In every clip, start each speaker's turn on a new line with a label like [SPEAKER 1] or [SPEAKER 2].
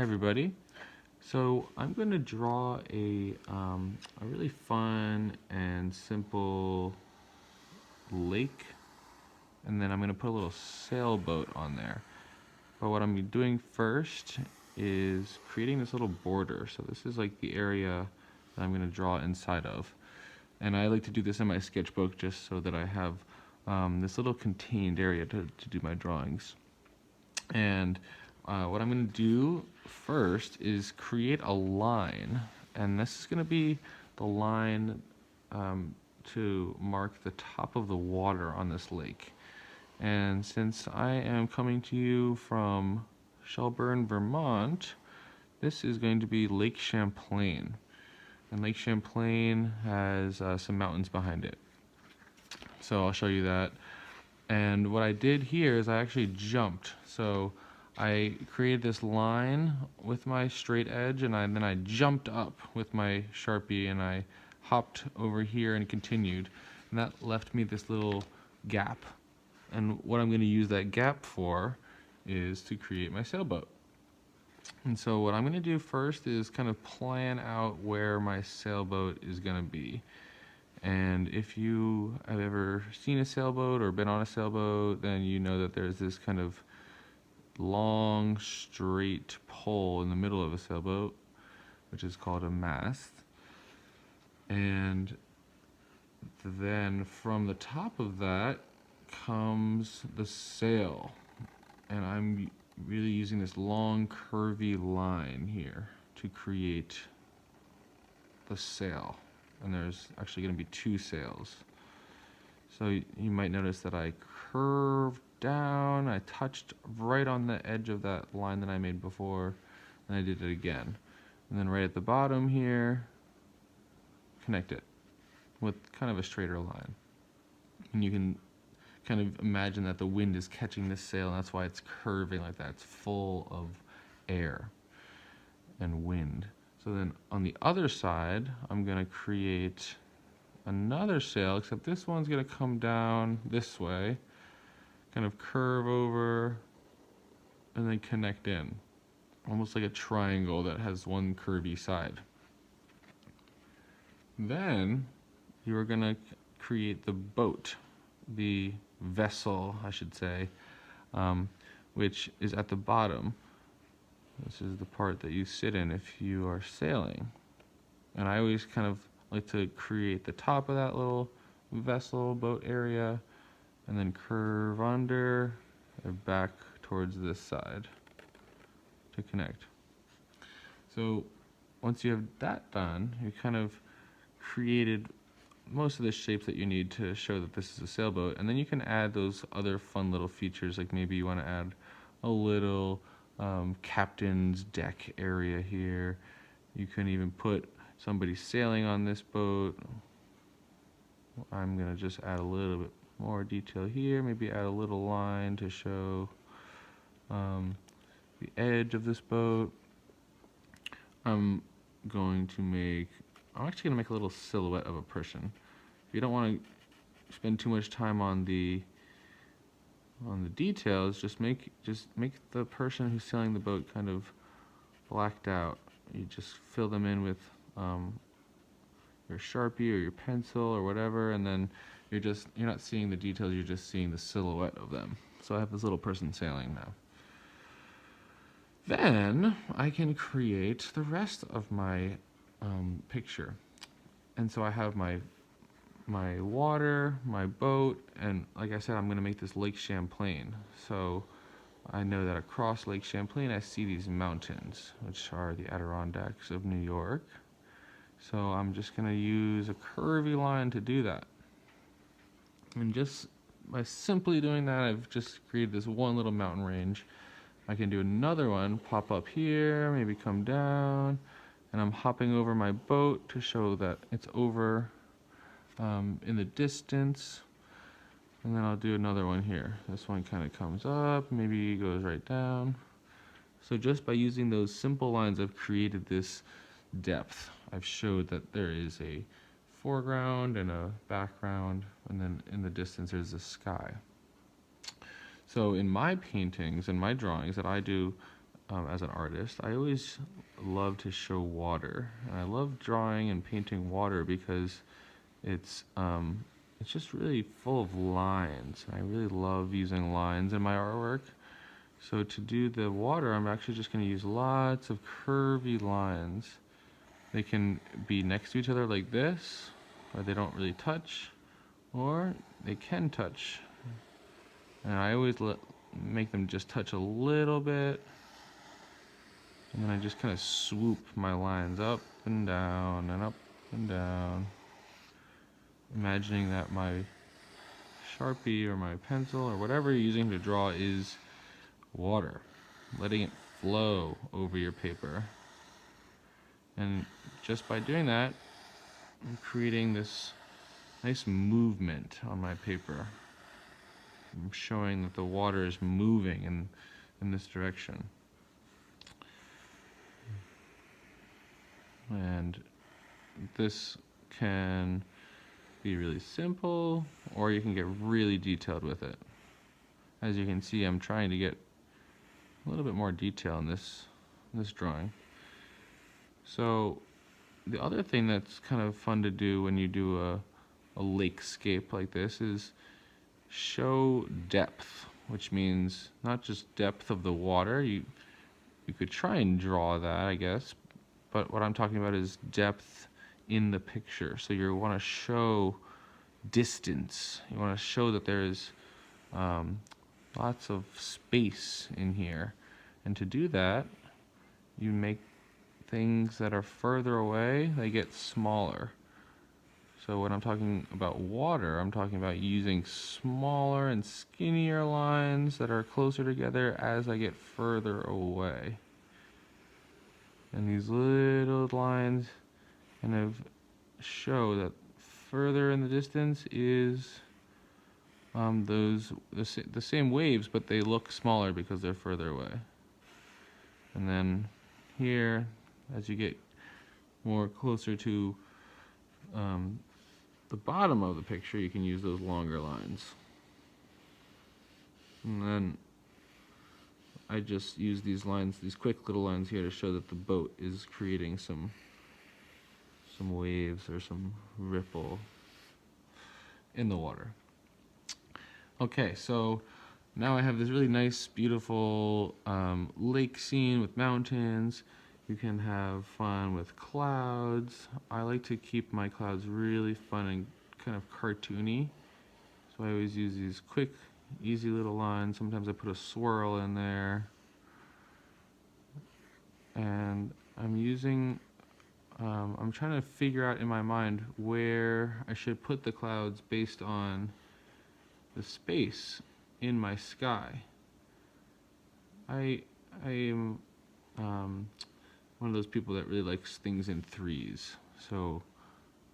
[SPEAKER 1] everybody. So I'm going to draw a really fun and simple lake, and then I'm going to put a little sailboat on there. But what I'm doing first is creating this little border. So this is like the area that I'm going to draw inside of. And I like to do this in my sketchbook just so that I have this little contained area to do my drawings. And what I'm going to do first is create a line, and this is going to be the line to mark the top of the water on this lake. And since I am coming to you from Shelburne, Vermont, this is going to be Lake Champlain. And Lake Champlain has some mountains behind it. So I'll show you that. And what I did here is I actually jumped. So I created this line with my straight edge, and then I jumped up with my Sharpie, and I hopped over here and continued. And that left me this little gap. And what I'm going to use that gap for is to create my sailboat. And so what I'm going to do first is kind of plan out where my sailboat is going to be. And if you have ever seen a sailboat or been on a sailboat, then you know that there's this kind of long, straight pole in the middle of a sailboat, which is called a mast. And then from the top of that comes the sail. And I'm really using this long, curvy line here to create the sail. And there's actually going to be two sails. So you might notice that I curved down, I touched right on the edge of that line that I made before, and I did it again. And then right at the bottom here, connect it with kind of a straighter line. And you can kind of imagine that the wind is catching this sail, and that's why it's curving like that. It's full of air and wind. So then on the other side, I'm going to create another sail, except this one's going to come down this way, kind of curve over, and then connect in. Almost like a triangle that has one curvy side. Then you are going to create the boat, the vessel, I should say, which is at the bottom. This is the part that you sit in if you are sailing. And I always kind of like to create the top of that little vessel boat area and then curve under and back towards this side to connect. So once you have that done, you kind of created most of the shapes that you need to show that this is a sailboat, and then you can add those other fun little features, like maybe you want to add a little captain's deck area here. You can even put somebody sailing on this boat. I'm going to just add a little bit more detail here, maybe add a little line to show the edge of this boat. I'm actually going to make a little silhouette of a person. If you don't want to spend too much time on the details, just make the person who's sailing the boat kind of blacked out. You just fill them in with your Sharpie or your pencil or whatever, and then you're not seeing the details, you're just seeing the silhouette of them. So I have this little person sailing now. Then I can create the rest of my picture. And so I have my water, my boat, and like I said, I'm going to make this Lake Champlain. So I know that across Lake Champlain I see these mountains, which are the Adirondacks of New York. So I'm just going to use a curvy line to do that. And just by simply doing that, I've just created this one little mountain range. I can do another one, pop up here, maybe come down, and I'm hopping over my boat to show that it's over in the distance. And then I'll do another one here. This one kind of comes up, maybe goes right down. So just by using those simple lines, I've created this depth. I've showed that there is a foreground and a background, and then in the distance there's the sky. So in my paintings and my drawings that I do as an artist, I always love to show water, and I love drawing and painting water because it's just really full of lines. I really love using lines in my artwork. So to do the water, I'm actually just going to use lots of curvy lines. They can be next to each other like this, or they don't really touch, or they can touch. And I always make them just touch a little bit. And then I just kind of swoop my lines up and down and up and down. Imagining that my Sharpie or my pencil or whatever you're using to draw is water. Letting it flow over your paper. And just by doing that, I'm creating this nice movement on my paper. I'm showing that the water is moving in this direction. And this can be really simple, or you can get really detailed with it. As you can see, I'm trying to get a little bit more detail in this drawing. So the other thing that's kind of fun to do when you do a lakescape like this is show depth, which means not just depth of the water. You could try and draw that, I guess, but what I'm talking about is depth in the picture. So you want to show distance. You want to show that there is lots of space in here. And to do that, you make things that are further away, they get smaller. So when I'm talking about water, I'm talking about using smaller and skinnier lines that are closer together as I get further away. And these little lines kind of show that further in the distance is the same waves, but they look smaller because they're further away. And then here, as you get more closer to the bottom of the picture, you can use those longer lines. And then I just use these lines, these quick little lines here, to show that the boat is creating some waves or some ripple in the water. Okay, so now I have this really nice, beautiful lake scene with mountains. You can have fun with clouds. I like to keep my clouds really fun and kind of cartoony. So I always use these quick, easy little lines. Sometimes I put a swirl in there. And I'm trying to figure out in my mind where I should put the clouds based on the space in my sky. I am one of those people that really likes things in threes, so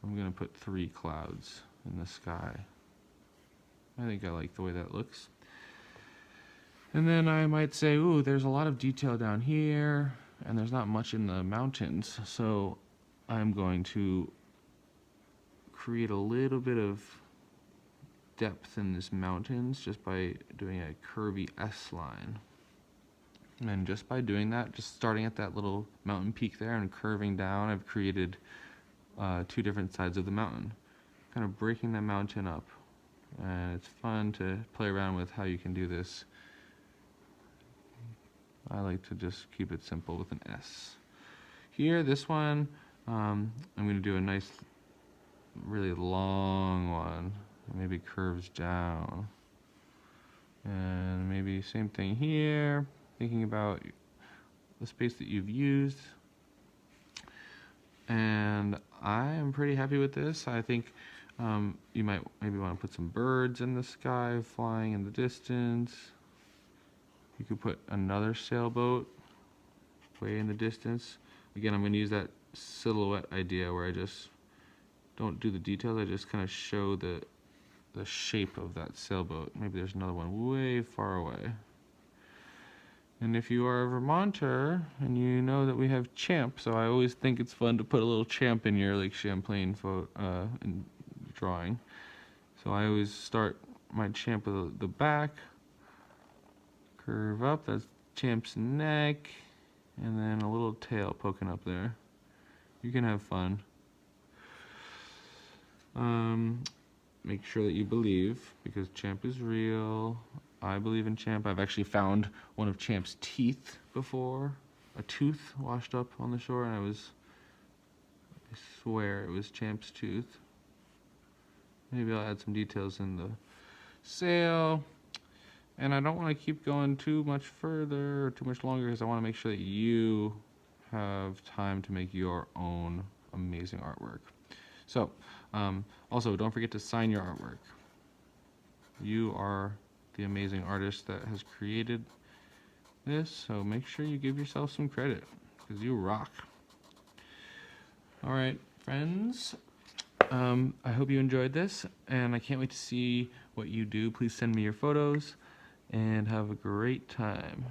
[SPEAKER 1] I'm gonna put 3 clouds in the sky. I think I like the way that looks. And then I might say, ooh, there's a lot of detail down here, and there's not much in the mountains, so I'm going to create a little bit of depth in this mountains just by doing a curvy S line. And just by doing that, just starting at that little mountain peak there and curving down, I've created 2 different sides of the mountain, kind of breaking that mountain up. And it's fun to play around with how you can do this. I like to just keep it simple with an S. Here, this one, I'm going to do a nice, really long one. Maybe curves down. And maybe same thing here, thinking about the space that you've used. And I am pretty happy with this. I think you might maybe want to put some birds in the sky flying in the distance. You could put another sailboat way in the distance. Again, I'm going to use that silhouette idea where I just don't do the details, I just kind of show the shape of that sailboat. Maybe there's another one way far away. And if you are a Vermonter, and you know that we have Champ, so I always think it's fun to put a little Champ in your Lake Champlain in drawing. So I always start my Champ with the back, curve up, that's Champ's neck, and then a little tail poking up there. You can have fun. Make sure that you believe, because Champ is real. I believe in Champ. I've actually found one of Champ's teeth before, a tooth washed up on the shore, and I swear it was Champ's tooth. Maybe I'll add some details in the sail. And I don't want to keep going too much further or too much longer, because I want to make sure that you have time to make your own amazing artwork. So, also, don't forget to sign your artwork. You are the amazing artist that has created this, so make sure you give yourself some credit, because you rock. All right, friends. I hope you enjoyed this, and I can't wait to see what you do. Please send me your photos, and have a great time.